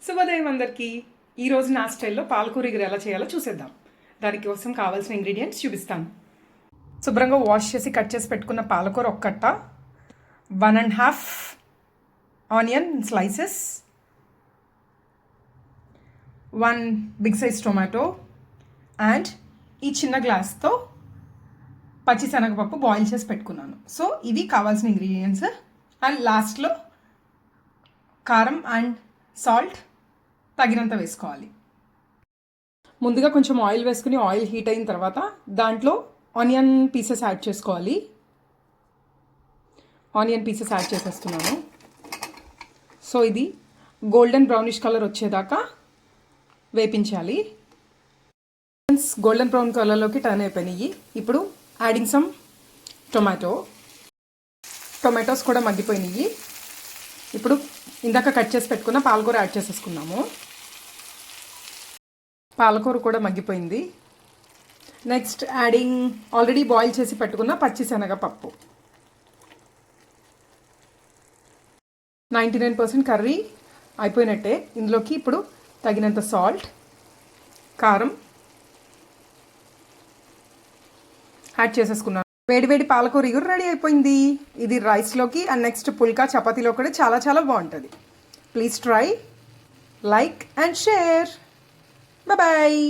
శుభోదయం అందరికీ. ఈరోజు నా స్టైల్లో పాలకూర ఇగురు ఎలా చేయాలో చూసేద్దాం. దానికోసం కావాల్సిన ఇంగ్రీడియంట్స్ చూపిస్తాను. శుభ్రంగా వాష్ చేసి కట్ చేసి పెట్టుకున్న పాలకూర ఒక కట్ట, 1.5 onion slices, 1 big size tomato and ఈ చిన్న గ్లాస్తో పచ్చిశనగపప్పు బాయిల్ చేసి పెట్టుకున్నాను. సో ఇవి కావాల్సిన ఇంగ్రీడియంట్స్. అండ్ లాస్ట్లో కారం అండ్ సాల్ట్ తగినంత వేసుకోవాలి. ముందుగా కొంచెం ఆయిల్ వేసుకుని ఆయిల్ హీట్ అయిన తర్వాత దాంట్లో ఆనియన్ పీసెస్ యాడ్ చేసుకోవాలి. ఆనియన్ పీసెస్ యాడ్ చేసేస్తున్నాను. సో ఇది గోల్డెన్ బ్రౌనిష్ కలర్ వచ్చేదాకా వేపించాలి. గోల్డెన్ బ్రౌన్ కలర్లోకి టర్న్ అయిపోయినాయి. ఇప్పుడు యాడింగ్ సమ్ టొమాటోస్ కూడా మగ్గిపోయినాయి. ఇప్పుడు ఇందాక కట్ చేసి పెట్టుకున్న పాలకూర యాడ్ చేసేసుకున్నాము. పాలకూర కూడా మగ్గిపోయింది. నెక్స్ట్ యాడింగ్ ఆల్రెడీ బాయిల్ చేసి పెట్టుకున్న పచ్చిశనగపప్పు. 99% కర్రీ అయిపోయినట్టే. ఇందులోకి ఇప్పుడు తగినంత సాల్ట్, కారం యాడ్ చేసేసుకున్నాను. వేడివేడి పాలకూర ఇగురు రెడీ అయిపోయింది. ఇది రైస్లోకి అండ్ నెక్స్ట్ పుల్కా చపాతీలో కూడా చాలా చాలా బాగుంటుంది. Please try, like and share. Bye-bye.